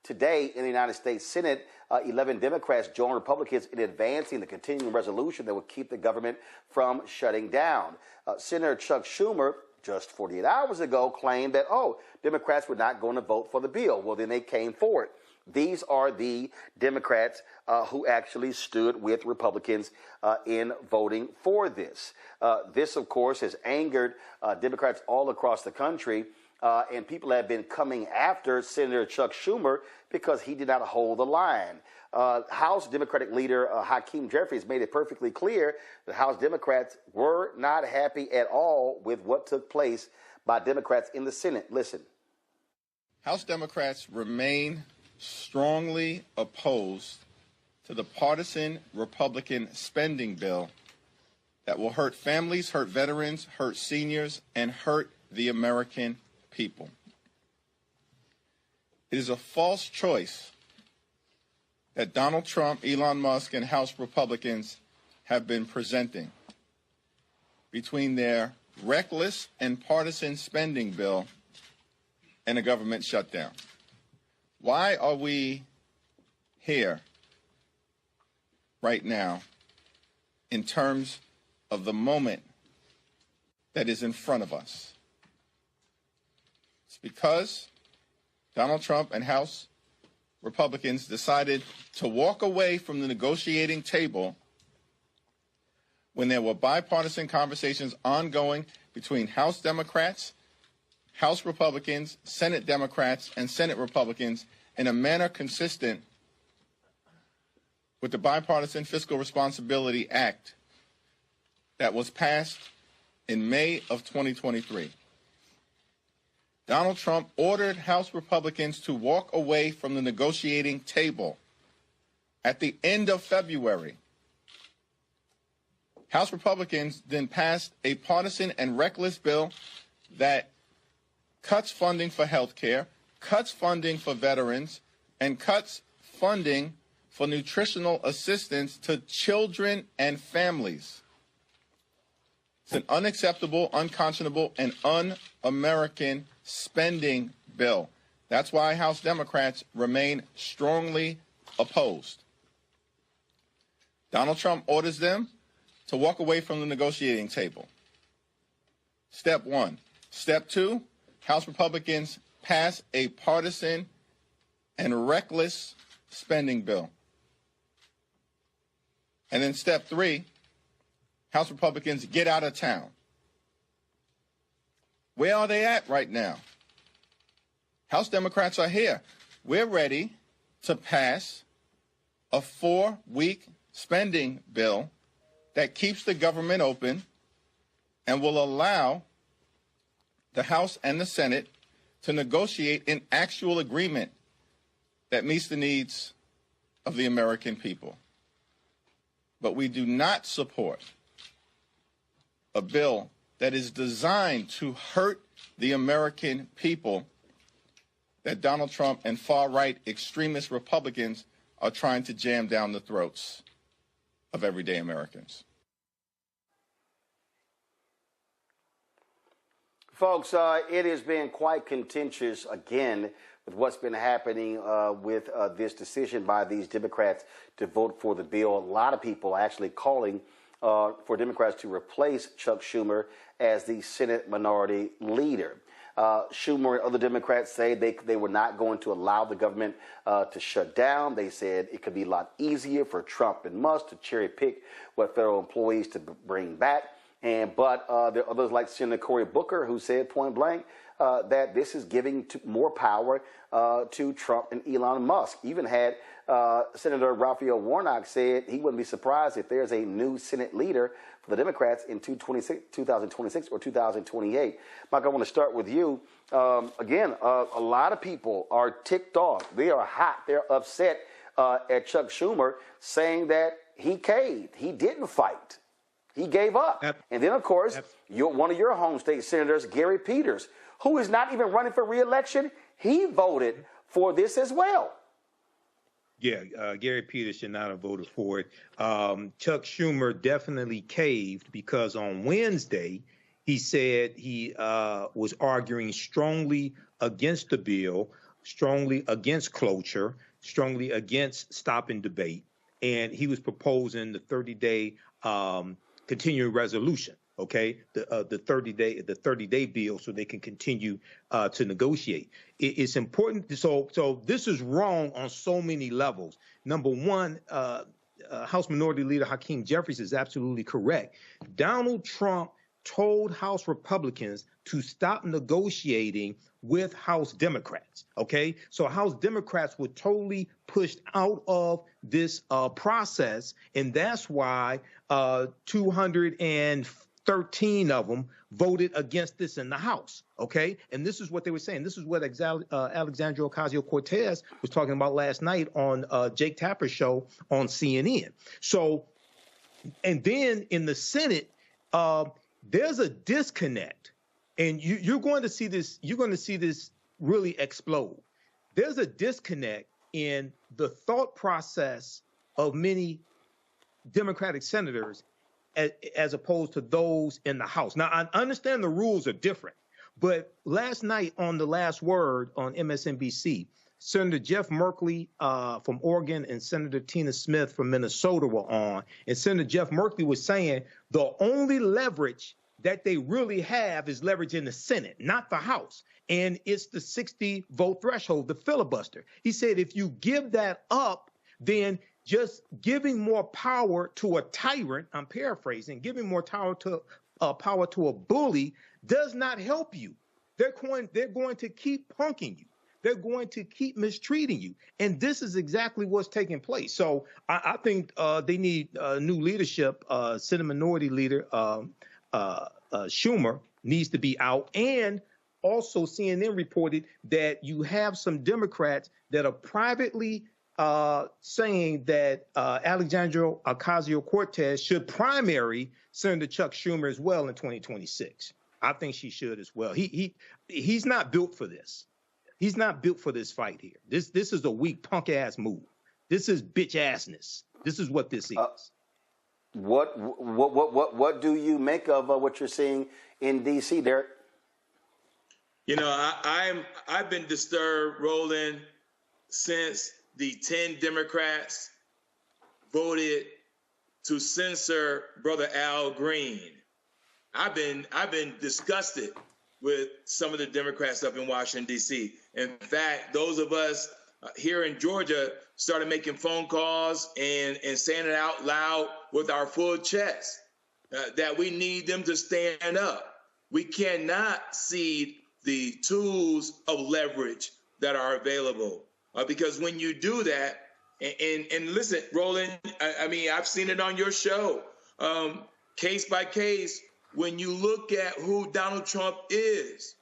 Today in the United States Senate, 11 Democrats joined Republicans in advancing the continuing resolution that would keep the government from shutting down. Senator Chuck Schumer, just 48 hours ago, claimed that, Democrats were not going to vote for the bill. Well, then they came forward. These are the Democrats who actually stood with Republicans in voting for this. This, of course, has angered Democrats all across the country, and people have been coming after Senator Chuck Schumer because he did not hold the line. House Democratic leader Hakeem Jeffries made it perfectly clear that House Democrats were not happy at all with what took place by Democrats in the Senate. Listen. House Democrats remain strongly opposed to the partisan Republican spending bill that will hurt families, hurt veterans, hurt seniors, and hurt the American people. It is a false choice that Donald Trump, Elon Musk, and House Republicans have been presenting between their reckless and partisan spending bill and a government shutdown. Why are we here right now in terms of the moment that is in front of us? It's because Donald Trump and House Republicans decided to walk away from the negotiating table when there were bipartisan conversations ongoing between House Democrats, House Republicans, Senate Democrats, and Senate Republicans in a manner consistent with the Bipartisan Fiscal Responsibility Act that was passed in May of 2023. Donald Trump ordered House Republicans to walk away from the negotiating table at the end of February. House Republicans then passed a partisan and reckless bill that cuts funding for health care, cuts funding for veterans, and cuts funding for nutritional assistance to children and families. It's an unacceptable, unconscionable, and un-American spending bill. That's why House Democrats remain strongly opposed. Donald Trump orders them to walk away from the negotiating table. Step one. Step two, House Republicans pass a partisan and reckless spending bill. And then step three, House Republicans get out of town. Where are they at right now? House Democrats are here. We're ready to pass a 4-week spending bill that keeps the government open and will allow the House and the Senate to negotiate an actual agreement that meets the needs of the American people. But we do not support a bill that is designed to hurt the American people that Donald Trump and far-right extremist Republicans are trying to jam down the throats of everyday Americans. Folks, it has been quite contentious again with what's been happening with this decision by these Democrats to vote for the bill. A lot of people actually calling for Democrats to replace Chuck Schumer as the Senate Minority Leader. Schumer and other Democrats say they were not going to allow the government to shut down. They said it could be a lot easier for Trump and Musk to cherry pick what federal employees to bring back. But there are others like Senator Cory Booker who said point blank that this is giving more power to Trump and Elon Musk. Even had Senator Raphael Warnock said he wouldn't be surprised if there's a new Senate leader for the Democrats in 2026 or 2028. Mike, I want to start with you. Again, a lot of people are ticked off. They are hot. They're upset at Chuck Schumer, saying that he caved. He didn't fight. He gave up. Yep. And then, of course, one of your home state senators, Gary Peters, who is not even running for re-election, he voted for this as well. Yeah, Gary Peters should not have voted for it. Chuck Schumer definitely caved because on Wednesday, he said he was arguing strongly against the bill. strongly against cloture, strongly against stopping debate, and he was proposing the 30-day continuing resolution. Okay, the 30-day bill, so they can continue to negotiate. It's important. So this is wrong on so many levels. Number one, House Minority Leader Hakeem Jeffries is absolutely correct. Donald Trump told House Republicans to stop negotiating with House Democrats. Okay, so House Democrats were totally pushed out of this process, and that's why 213 of them voted against this in the House. Okay, and this is what they were saying. This is what Alexandria Ocasio-Cortez was talking about last night on Jake Tapper's show on CNN. So, and then in the Senate, there's a disconnect, and you're going to see this. You're going to see this really explode. There's a disconnect in the thought process of many Democratic senators as opposed to those in the House. Now, I understand the rules are different, but last night on The Last Word on MSNBC, Senator Jeff Merkley from Oregon and Senator Tina Smith from Minnesota were on, and Senator Jeff Merkley was saying the only leverage that they really have is leverage in the Senate, not the House, and it's the 60-vote threshold, the filibuster. He said if you give that up, then just giving more power to a tyrant, I'm paraphrasing, giving more power to a bully does not help you. They're going to keep punking you. They're going to keep mistreating you. And this is exactly what's taking place. So I think they need new leadership. Senate Minority Leader Schumer needs to be out. And also CNN reported that you have some Democrats that are privately saying that Alexandria Ocasio-Cortez should primary Senator Chuck Schumer as well in 2026. I think she should as well. He's not built for this. He's not built for this fight here. This is a weak punk ass move. This is bitch assness. This is what this is. What do you make of what you're seeing in D.C., Derek? You know, I've been disturbed, Roland, since the 10 Democrats voted to censor Brother Al Green. I've been disgusted with some of the Democrats up in Washington, D.C. In fact, those of us here in Georgia started making phone calls and saying it out loud with our full chest that we need them to stand up. We cannot cede the tools of leverage that are available because when you do that, and listen, Roland, I mean, I've seen it on your show, case by case, when you look at who Donald Trump is,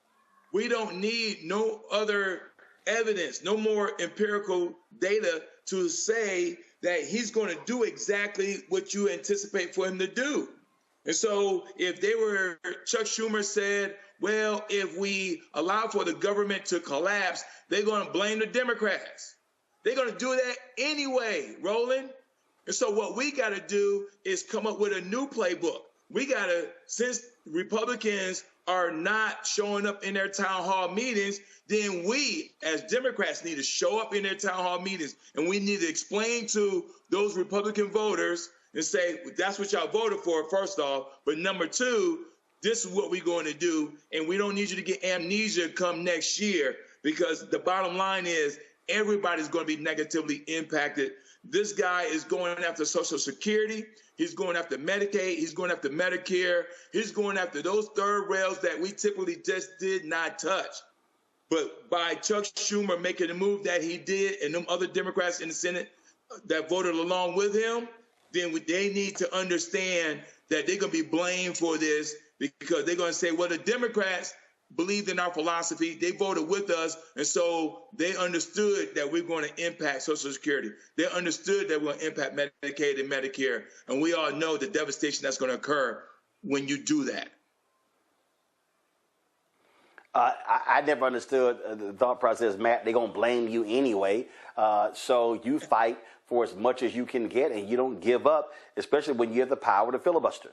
we don't need no other evidence, no more empirical data to say that he's going to do exactly what you anticipate for him to do. And so if Chuck Schumer said, well, if we allow for the government to collapse, they're going to blame the Democrats. They're going to do that anyway, Roland. And so what we got to do is come up with a new playbook. We got to, since Republicans are not showing up in their town hall meetings, then we as Democrats need to show up in their town hall meetings. And we need to explain to those Republican voters and say, that's what y'all voted for, first off. But number two, this is what we're going to do. And we don't need you to get amnesia come next year, because the bottom line is everybody's going to be negatively impacted. This guy is going after Social Security. He's going after Medicaid. He's going after Medicare. He's going after those third rails that we typically just did not touch. But by Chuck Schumer making the move that he did and them other Democrats in the Senate that voted along with him, then they need to understand that they're going to be blamed for this, because they're going to say, well, the Democrats believed in our philosophy. They voted with us. And so they understood that we're going to impact Social Security. They understood that we're going to impact Medicaid and Medicare. And we all know the devastation that's going to occur when you do that. I never understood the thought process, Matt. They're going to blame you anyway. So you fight for as much as you can get, and you don't give up, especially when you have the power to filibuster.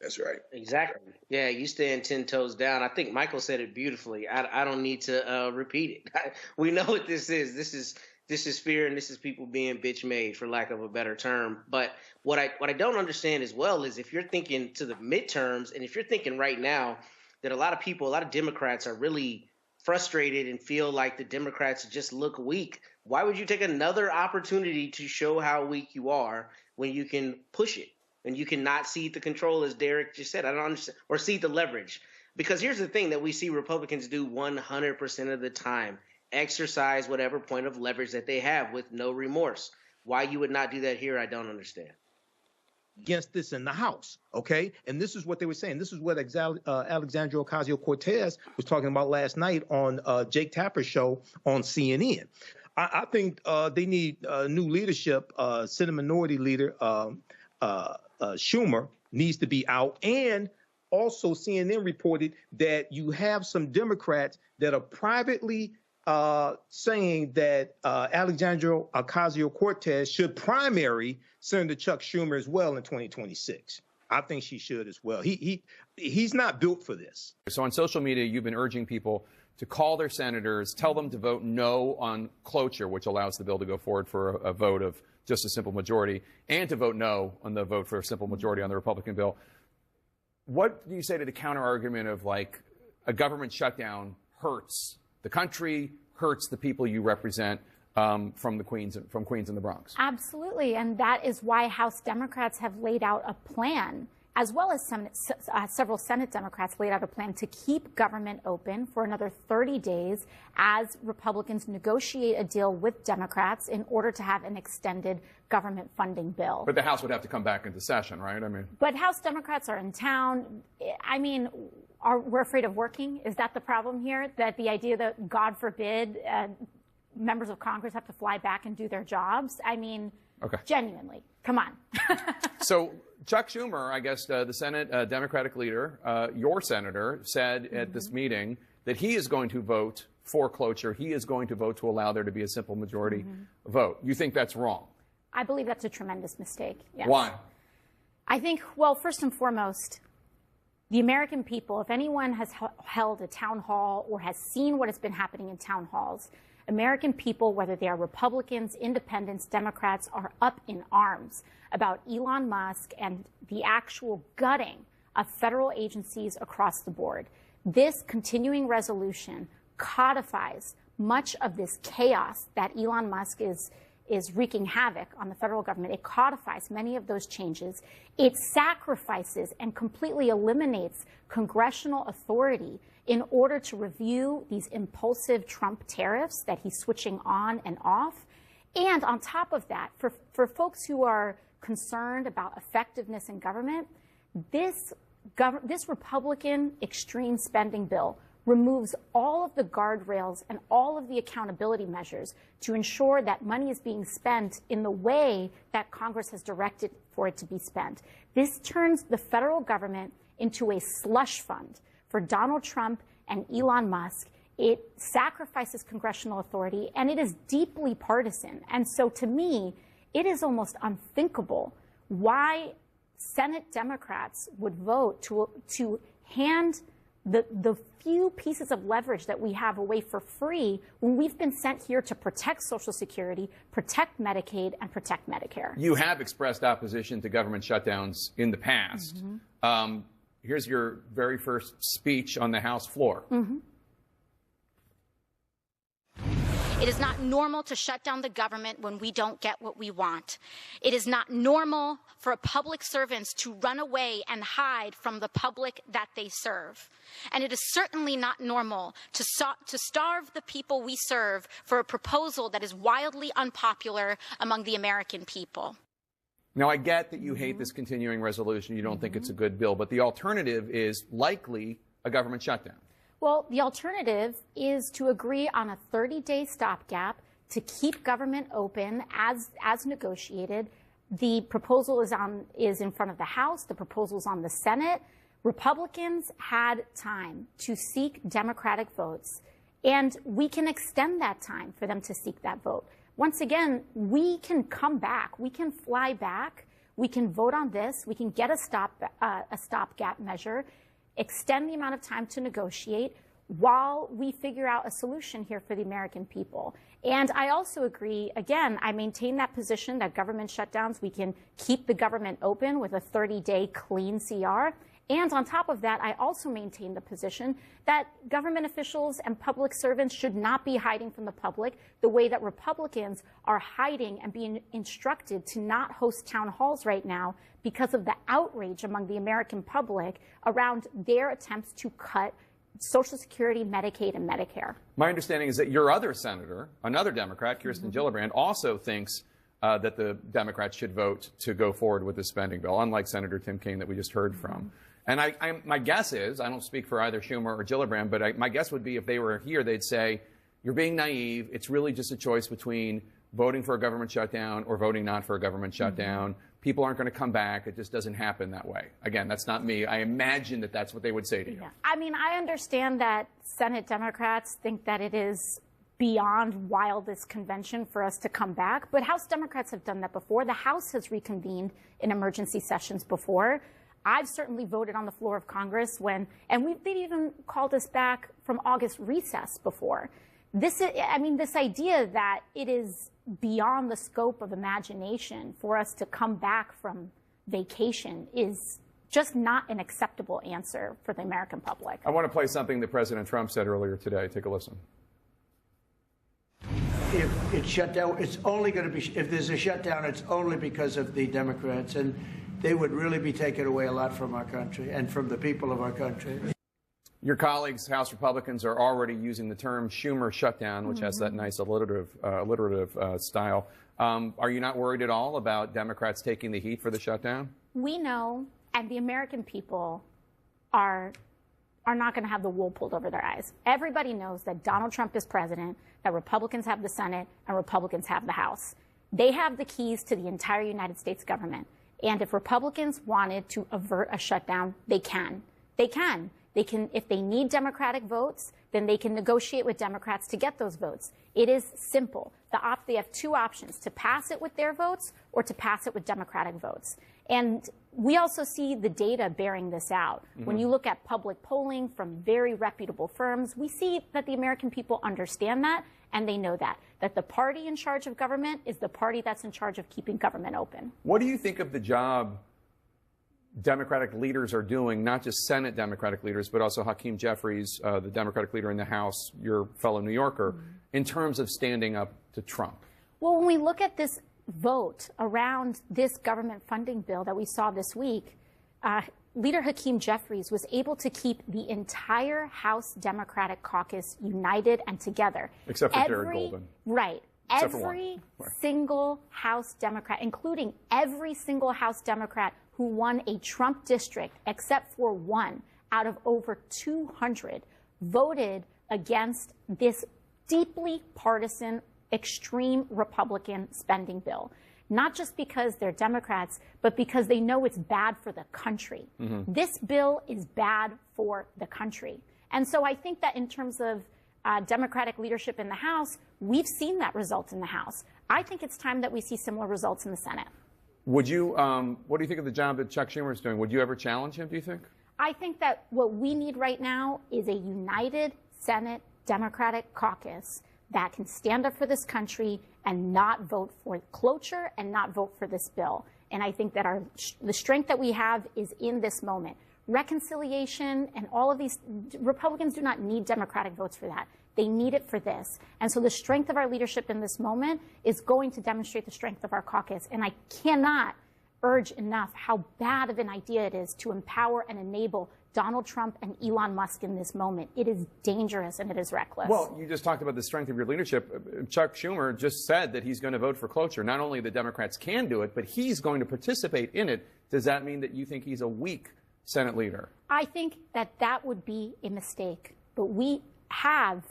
That's right. Exactly. Yeah, you stand 10 toes down. I think Michael said it beautifully. I don't need to repeat it. We know what this is. This is fear, and this is people being bitch made, for lack of a better term. But what I don't understand as well is if you're thinking to the midterms, and if you're thinking right now that a lot of people, a lot of Democrats are really frustrated and feel like the Democrats just look weak, why would you take another opportunity to show how weak you are when you can push it? And you cannot cede the control, as Derek just said. I don't understand, or cede the leverage. Because here's the thing that we see Republicans do 100% of the time: exercise whatever point of leverage that they have with no remorse. Why you would not do that here, I don't understand. Against this in the House, okay? And this is what they were saying. This is what Alexandria Ocasio-Cortez was talking about last night on Jake Tapper's show on CNN. I think they need new leadership. Senate Minority Leader Schumer needs to be out. And also CNN reported that you have some Democrats that are privately saying that Alexandria Ocasio-Cortez should primary Senator Chuck Schumer as well in 2026. I think she should as well. He's not built for this. So on social media, you've been urging people to call their senators, tell them to vote no on cloture, which allows the bill to go forward for a vote of just a simple majority, and to vote no on the vote for a simple majority on the Republican bill. What do you say to the counter argument of, like, a government shutdown hurts the country, hurts the people you represent from Queens and the Bronx? Absolutely, and that is why House Democrats have laid out a plan, as well as several Senate Democrats laid out a plan to keep government open for another 30 days as Republicans negotiate a deal with Democrats in order to have an extended government funding bill. But the House would have to come back into session, right? But House Democrats are in town. We're afraid of working? Is that the problem here? That the idea that, God forbid, members of Congress have to fly back and do their jobs? Okay. Genuinely, come on. So Chuck Schumer, I guess the Senate Democratic leader, your senator, said at this meeting that he is going to vote for cloture. He is going to vote to allow there to be a simple majority vote. You think that's wrong? I believe that's a tremendous mistake. Yes. Why? I think, well, first and foremost, the American people, if anyone has held a town hall or has seen what has been happening in town halls, American people, whether they are Republicans, independents, Democrats, are up in arms about Elon Musk and the actual gutting of federal agencies across the board. This continuing resolution codifies much of this chaos that Elon Musk is wreaking havoc on the federal government. It codifies many of those changes. It sacrifices and completely eliminates congressional authority in order to review these impulsive Trump tariffs that he's switching on and off. And on top of that, for folks who are concerned about effectiveness in government, this Republican extreme spending bill removes all of the guardrails and all of the accountability measures to ensure that money is being spent in the way that Congress has directed for it to be spent. This turns the federal government into a slush fund for Donald Trump and Elon Musk. It sacrifices congressional authority, and it is deeply partisan. And so to me, it is almost unthinkable why Senate Democrats would vote to hand the few pieces of leverage that we have away for free when we've been sent here to protect Social Security, protect Medicaid, and protect Medicare. You have expressed opposition to government shutdowns in the past. Here's your very first speech on the House floor. It is not normal to shut down the government when we don't get what we want. It is not normal for public servants to run away and hide from the public that they serve. And it is certainly not normal to starve the people we serve for a proposal that is wildly unpopular among the American people. Now, I get that you hate this continuing resolution. You don't think it's a good bill, but the alternative is likely a government shutdown. Well, the alternative is to agree on a 30-day stopgap to keep government open as negotiated. The proposal is in front of the House. The proposal is on the Senate. Republicans had time to seek Democratic votes, and we can extend that time for them to seek that vote. Once again, we can come back. We can fly back We can vote on this. We can get a stopgap measure, extend the amount of time to negotiate while we figure out a solution here for the American people. And I also agree, again, I maintain that position that government shutdowns, we can keep the government open with a 30-day clean CR. And on top of that, I also maintain the position that government officials and public servants should not be hiding from the public the way that Republicans are hiding and being instructed to not host town halls right now because of the outrage among the American public around their attempts to cut Social Security, Medicaid, and Medicare. My understanding is that your other senator, another Democrat, Kirsten Gillibrand, also thinks that the Democrats should vote to go forward with the spending bill, unlike Senator Tim Kaine that we just heard from. And my guess is, I don't speak for either Schumer or Gillibrand, but my guess would be if they were here, they'd say, you're being naive. It's really just a choice between voting for a government shutdown or voting not for a government shutdown. People aren't going to come back. It just doesn't happen that way. Again, that's not me. I imagine that that's what they would say to you. Yeah. I mean, I understand that Senate Democrats think that it is beyond wildest convention for us to come back, but House Democrats have done that before. The House has reconvened in emergency sessions before. I've certainly voted on the floor of Congress they've even called us back from August recess before. This idea that it is beyond the scope of imagination for us to come back from vacation is just not an acceptable answer for the American public. I want to play something that President Trump said earlier today. Take a listen. If it's shut down, it's only going to be, if there's a shutdown, it's only because of the Democrats, and they would really be taking away a lot from our country and from the people of our country. Your colleagues, House Republicans, are already using the term Schumer shutdown, which has that nice alliterative style. Are you not worried at all about Democrats taking the heat for the shutdown? We know, and the American people are not going to have the wool pulled over their eyes. Everybody knows that Donald Trump is president, that Republicans have the Senate, and Republicans have the House. They have the keys to the entire United States government. And if Republicans wanted to avert a shutdown, they can. They can. They can, if they need Democratic votes, then they can negotiate with Democrats to get those votes. It is simple. They have two options, to pass it with their votes or to pass it with Democratic votes. And we also see the data bearing this out. When you look at public polling from very reputable firms, we see that the American people understand that, and they know that the party in charge of government is the party that's in charge of keeping government open. What do you think of the job Democratic leaders are doing, not just Senate Democratic leaders, but also Hakeem Jeffries, the Democratic leader in the House, your fellow New Yorker, in terms of standing up to Trump? Well, when we look at this vote around this government funding bill that we saw this week, Leader Hakeem Jeffries was able to keep the entire House Democratic caucus united and together. Except for Jared Golden. Right. Except every single House Democrat, including every single House Democrat who won a Trump district, except for one out of over 200, voted against this deeply partisan, extreme Republican spending bill. Not just because they're Democrats, but because they know it's bad for the country. This bill is bad for the country. And so I think that in terms of Democratic leadership in the House, we've seen that result in the House. I think it's time that we see similar results in the Senate. Would you, what do you think of the job that Chuck Schumer is doing? Would you ever challenge him, do you think? I think that what we need right now is a united Senate Democratic caucus that can stand up for this country and not vote for cloture and not vote for this bill. And I think that the strength that we have is in this moment. Reconciliation and all of these, Republicans do not need Democratic votes for that. They need it for this. And so the strength of our leadership in this moment is going to demonstrate the strength of our caucus. And I cannot urge enough how bad of an idea it is to empower and enable Donald Trump and Elon Musk in this moment. It is dangerous and it is reckless. Well, you just talked about the strength of your leadership. Chuck Schumer just said that he's going to vote for cloture. Not only the Democrats can do it, but he's going to participate in it. Does that mean that you think he's a weak Senate leader? I think that that would be a mistake. But we have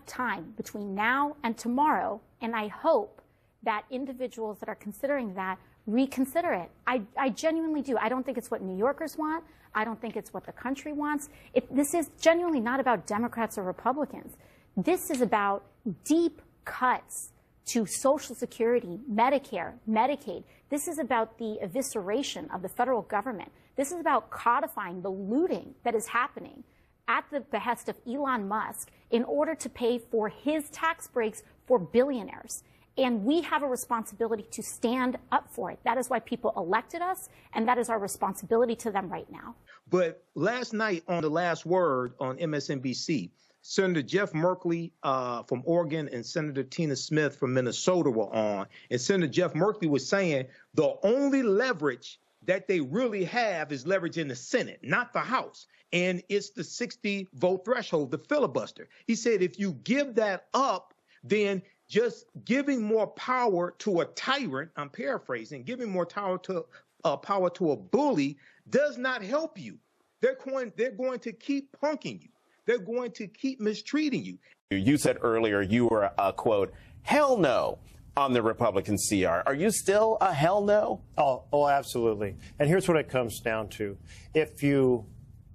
time between now and tomorrow, and I hope that individuals that are considering that reconsider it. I genuinely do. I don't think it's what New Yorkers want. I don't think it's what the country wants. This is genuinely not about Democrats or Republicans. This is about deep cuts to Social Security, Medicare, Medicaid. This is about the evisceration of the federal government. This is about codifying the looting that is happening at the behest of Elon Musk in order to pay for his tax breaks for billionaires. And we have a responsibility to stand up for it. That is why people elected us, and that is our responsibility to them right now. But last night on The Last Word on MSNBC, Senator Jeff Merkley from Oregon and Senator Tina Smith from Minnesota were on. And Senator Jeff Merkley was saying the only leverage that they really have is leverage in the Senate, not the House. And it's the 60-vote threshold, the filibuster. He said if you give that up, then just giving more power to a tyrant, I'm paraphrasing, giving more power to a bully does not help you. They're going to keep punking you. They're going to keep mistreating you. You said earlier you were a, quote, hell no on the Republican CR. Are you still a hell no? Oh, absolutely. And here's what it comes down to. If you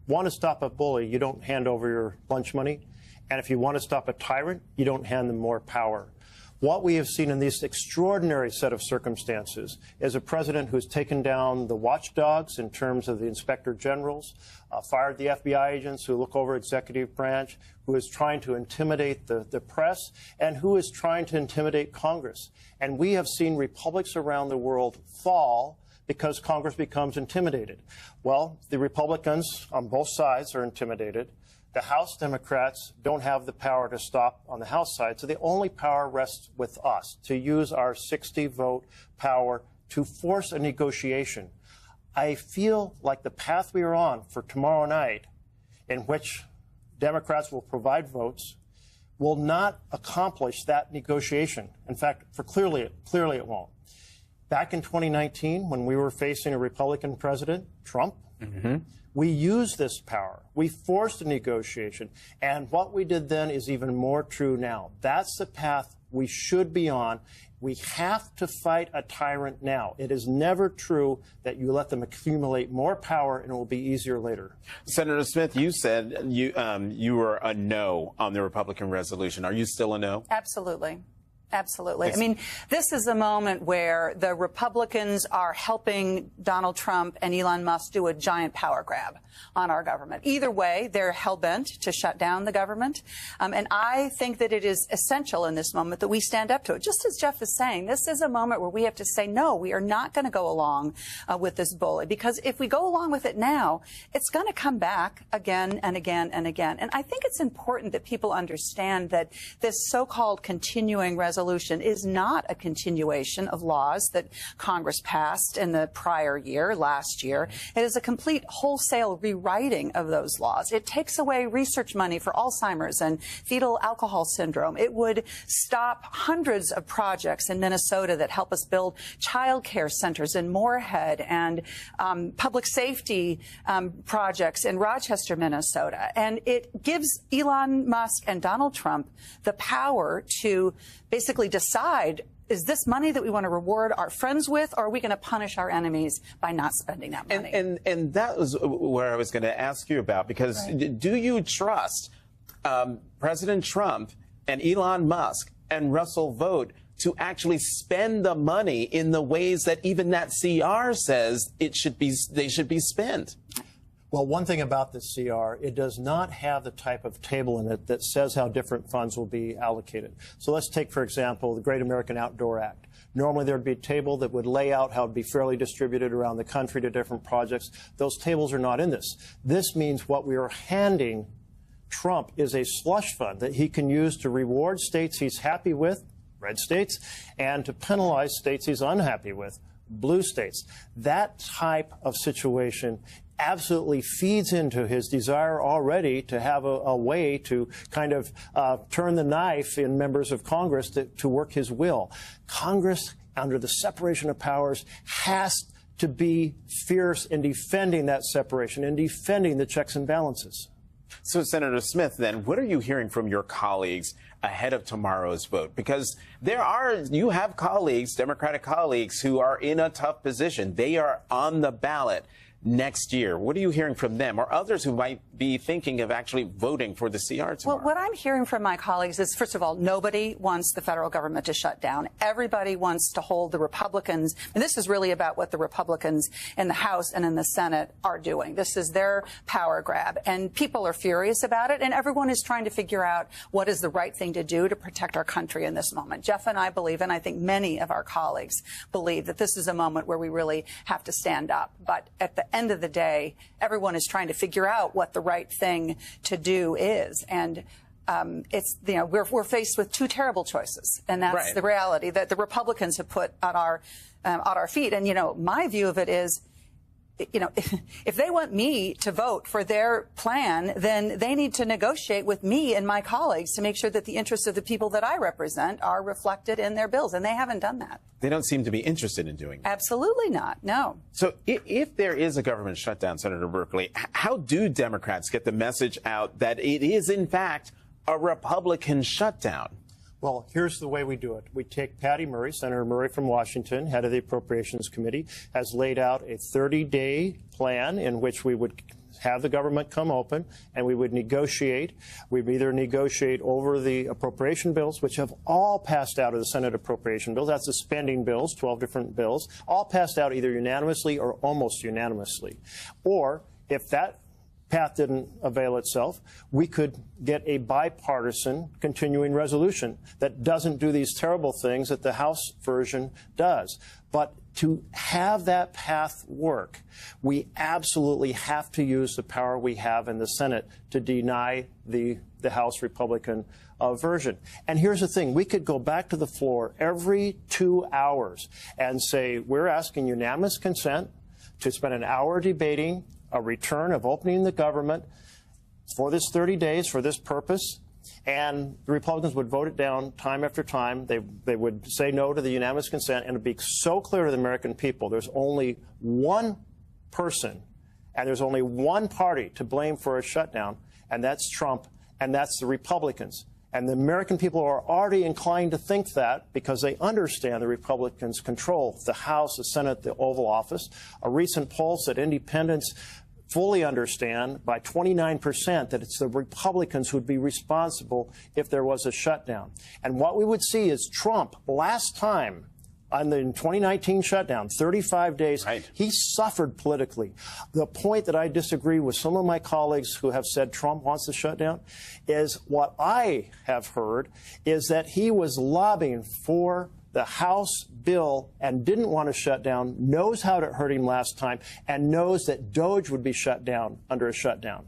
want to stop a bully, you don't hand over your lunch money. And if you want to stop a tyrant, you don't hand them more power. What we have seen in this extraordinary set of circumstances is a president who's taken down the watchdogs in terms of the inspector generals, fired the FBI agents who look over executive branch, who is trying to intimidate the press, and who is trying to intimidate Congress. And we have seen republics around the world fall because Congress becomes intimidated. Well, the Republicans on both sides are intimidated. The House Democrats don't have the power to stop on the House side, so the only power rests with us, to use our 60-vote power to force a negotiation. I feel like the path we are on for tomorrow night, in which Democrats will provide votes, will not accomplish that negotiation. In fact, clearly it won't. Back in 2019, when we were facing a Republican president, Trump, we used this power. We forced a negotiation. And what we did then is even more true now. That's the path we should be on. We have to fight a tyrant now. It is never true that you let them accumulate more power and it will be easier later. Senator Smith, you said you were a no on the Republican resolution. Are you still a no? Absolutely. Absolutely. I mean, this is a moment where the Republicans are helping Donald Trump and Elon Musk do a giant power grab on our government. Either way, they're hell-bent to shut down the government. And I think that it is essential in this moment that we stand up to it. Just as Jeff is saying, this is a moment where we have to say, no, we are not going to go along with this bully. Because if we go along with it now, it's going to come back again and again and again. And I think it's important that people understand that this so-called continuing resolution is not a continuation of laws that Congress passed in the prior year, last year. It is a complete wholesale rewriting of those laws. It takes away research money for Alzheimer's and fetal alcohol syndrome. It would stop hundreds of projects in Minnesota that help us build child care centers in Moorhead and public safety projects in Rochester, Minnesota. And it gives Elon Musk and Donald Trump the power to basically decide, is this money that we want to reward our friends with, or are we going to punish our enemies by not spending that money? And that was where I was going to ask you about, because do you trust President Trump and Elon Musk and Russell Vought to actually spend the money in the ways that even that CR says they should be spent? Well, one thing about the CR, it does not have the type of table in it that says how different funds will be allocated. So let's take, for example, the Great American Outdoor Act. Normally there would be a table that would lay out how it would be fairly distributed around the country to different projects. Those tables are not in this. This means what we are handing Trump is a slush fund that he can use to reward states he's happy with, red states, and to penalize states he's unhappy with, blue states. That type of situation absolutely feeds into his desire already to have a way to kind of turn the knife in members of Congress to work his will. Congress, under the separation of powers, has to be fierce in defending that separation and defending the checks and balances. So, Senator Smith, then, what are you hearing from your colleagues ahead of tomorrow's vote? Because you have colleagues, Democratic colleagues, who are in a tough position. They are on the ballot. next year? What are you hearing from them or others who might be thinking of actually voting for the CR tomorrow? Well, what I'm hearing from my colleagues is, first of all, nobody wants the federal government to shut down. Everybody wants to hold the Republicans. And this is really about what the Republicans in the House and in the Senate are doing. This is their power grab. And people are furious about it. And everyone is trying to figure out what is the right thing to do to protect our country in this moment. Jeff and I believe, and I think many of our colleagues believe, that this is a moment where we really have to stand up. But at the end of the day, everyone is trying to figure out what the right thing to do is. And it's, you know, we're faced with two terrible choices, and that's the reality that the Republicans have put on our feet. And, you know, my view of it is, you know, if they want me to vote for their plan, then they need to negotiate with me and my colleagues to make sure that the interests of the people that I represent are reflected in their bills. And they haven't done that. They don't seem to be interested in doing that. Absolutely not. No. So if there is a government shutdown, Senator Berkeley, how do Democrats get the message out that it is, in fact, a Republican shutdown? Well, here's the way we do it. We take Patty Murray, Senator Murray from Washington, head of the Appropriations Committee, has laid out a 30-day plan in which we would have the government come open and we would negotiate. We'd either negotiate over the appropriation bills, which have all passed out of the Senate appropriation bills. That's the spending bills, 12 different bills, all passed out either unanimously or almost unanimously. Or if that path didn't avail itself, we could get a bipartisan continuing resolution that doesn't do these terrible things that the House version does. But to have that path work, we absolutely have to use the power we have in the Senate to deny the House Republican version. And here's the thing. We could go back to the floor every 2 hours and say, we're asking unanimous consent to spend an hour debating a return of opening the government for this 30 days for this purpose, and the Republicans would vote it down time after time. They would say no to the unanimous consent, and it would be so clear to the American people there's only one person and there's only one party to blame for a shutdown, and that's Trump, and that's the Republicans. And the American people are already inclined to think that because they understand the Republicans control the House, the Senate, the Oval Office. A recent poll said independents fully understand by 29% that it's the Republicans who would be responsible if there was a shutdown. And what we would see is Trump, last time, on the 2019 shutdown, 35 days, he suffered politically. The point that I disagree with some of my colleagues who have said Trump wants to shut down is what I have heard is that he was lobbying for the House bill and didn't want to shut down, knows how it hurt him last time, and knows that DOJ would be shut down under a shutdown.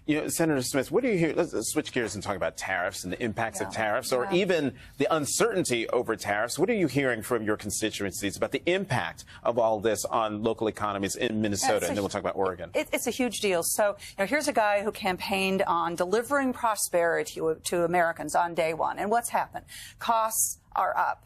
You know, Senator Smith, what do you hear? Let's switch gears and talk about tariffs and the impacts of tariffs, or even the uncertainty over tariffs. What are you hearing from your constituencies about the impact of all this on local economies in Minnesota? And then we'll talk about Oregon. It's a huge deal. So, you know, here's a guy who campaigned on delivering prosperity to Americans on day one. And what's happened? Costs are up.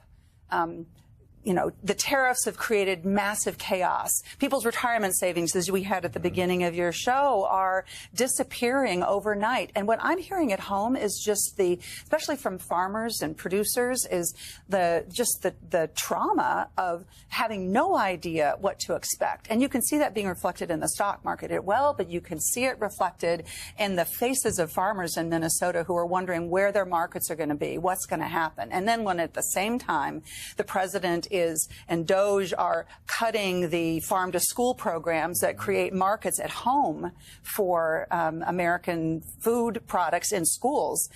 You know, the tariffs have created massive chaos. People's retirement savings, as we had at the beginning of your show, are disappearing overnight. And what I'm hearing at home is just especially from farmers and producers, is the trauma of having no idea what to expect. And you can see that being reflected in the stock market as well, but you can see it reflected in the faces of farmers in Minnesota who are wondering where their markets are going to be, what's going to happen. And then when at the same time the president and DOJ are cutting the farm to school programs that create markets at home for American food products in schools,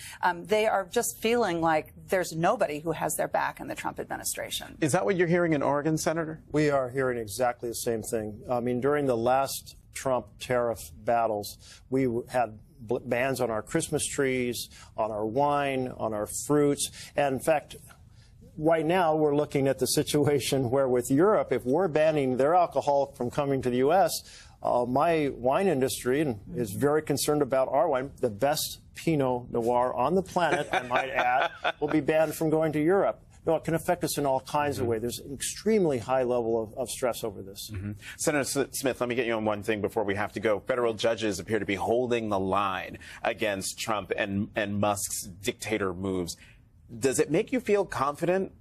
they are just feeling like there's nobody who has their back in the Trump administration. Is that what you're hearing in Oregon, Senator? We are hearing exactly the same thing. I mean, during the last Trump tariff battles, we had bans on our Christmas trees, on our wine, on our fruits, and in fact, right now, we're looking at the situation where with Europe, if we're banning their alcohol from coming to the U.S., my wine industry is very concerned about our wine. The best Pinot Noir on the planet, I might add, will be banned from going to Europe. No, it can affect us in all kinds of ways. There's an extremely high level of stress over this. Senator Smith, let me get you on one thing before we have to go. Federal judges appear to be holding the line against Trump and Musk's dictator moves. Does it make you feel confident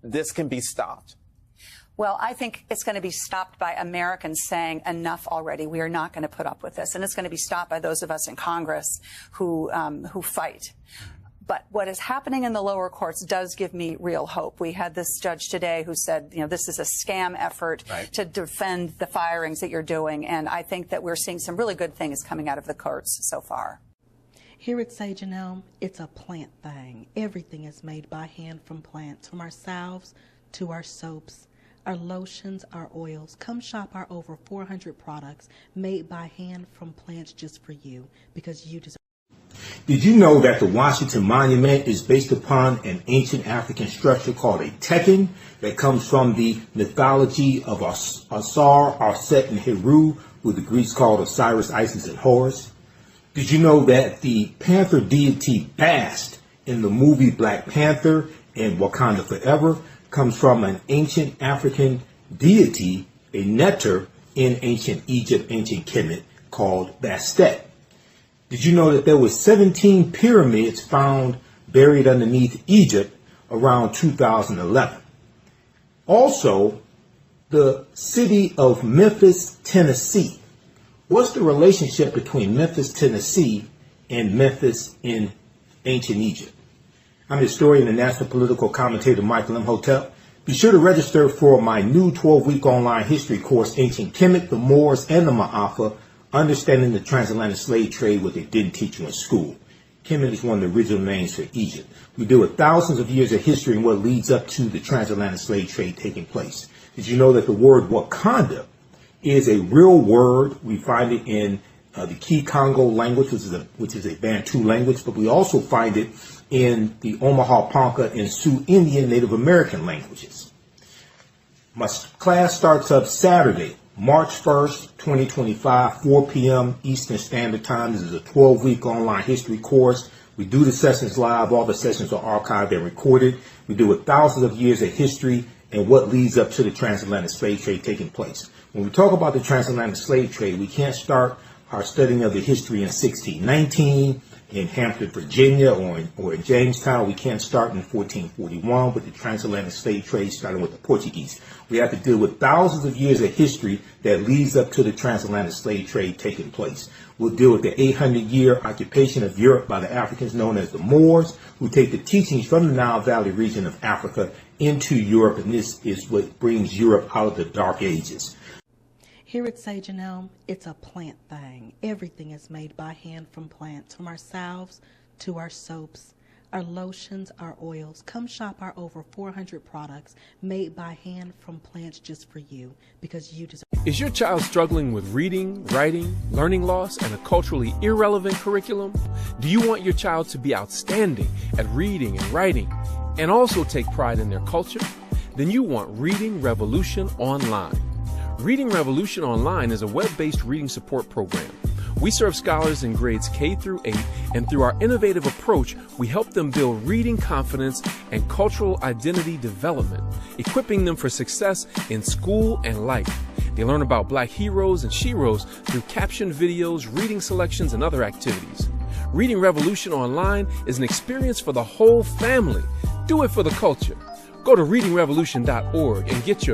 this can be stopped? Well, I think it's going to be stopped by Americans saying enough already. We are not going to put up with this. And it's going to be stopped by those of us in Congress who fight. But what is happening in the lower courts does give me real hope. We had this judge today who said, you know, this is a scam effort to defend the firings that you're doing. And I think that we're seeing some really good things coming out of the courts so far. Here at Sage and Elm, it's a plant thing. Everything is made by hand from plants, from our salves to our soaps, our lotions, our oils. Come shop our over 400 products made by hand from plants just for you, because you deserve. Did you know that the Washington Monument is based upon an ancient African structure called a tekken that comes from the mythology of Asar, Arset, and Heru, who the Greeks called Osiris, Isis, and Horus? Did you know that the panther deity Bast in the movie Black Panther and Wakanda Forever comes from an ancient African deity, a neter in ancient Egypt, ancient Kemet, called Bastet? Did you know that there were 17 pyramids found buried underneath Egypt around 2011? Also, the city of Memphis, Tennessee. What's the relationship between Memphis, Tennessee and Memphis in ancient Egypt? I'm historian and national political commentator Michael Imhotep. Be sure to register for my new 12-week online history course, Ancient Kemet, the Moors, and the Ma'afa, Understanding the Transatlantic Slave Trade, what they didn't teach you in school. Kemet is one of the original names for Egypt. We deal with thousands of years of history and what leads up to the transatlantic slave trade taking place. Did you know that the word Wakanda is a real word? We find it in the Ki-Congo language, which is a Bantu language, but we also find it in the Omaha Ponca and Sioux Indian Native American languages. My class starts up Saturday, March 1st, 2025, 4 p.m. Eastern Standard Time. This is a 12-week online history course. We do the sessions live. All the sessions are archived and recorded. We do with thousands of years of history and what leads up to the transatlantic slave trade taking place. When we talk about the transatlantic slave trade, we can't start our studying of the history in 1619 in Hampton, Virginia, or in Jamestown. We can't start in 1441 with the transatlantic slave trade starting with the Portuguese. We have to deal with thousands of years of history that leads up to the transatlantic slave trade taking place. We'll deal with the 800-year occupation of Europe by the Africans known as the Moors, who take the teachings from the Nile Valley region of Africa into Europe, and this is what brings Europe out of the Dark Ages. Here at Sage and Elm, it's a plant thing. Everything is made by hand from plants, from our salves to our soaps, our lotions, our oils. Come shop our over 400 products made by hand from plants just for you, because you deserve. Is your child struggling with reading, writing, learning loss, and a culturally irrelevant curriculum? Do you want your child to be outstanding at reading and writing and also take pride in their culture? Then you want Reading Revolution Online. Reading Revolution Online is a web-based reading support program. We serve scholars in grades K through 8, and through our innovative approach, we help them build reading confidence and cultural identity development, equipping them for success in school and life. They learn about Black heroes and sheroes through captioned videos, reading selections, and other activities. Reading Revolution Online is an experience for the whole family. Do it for the culture. Go to readingrevolution.org and get your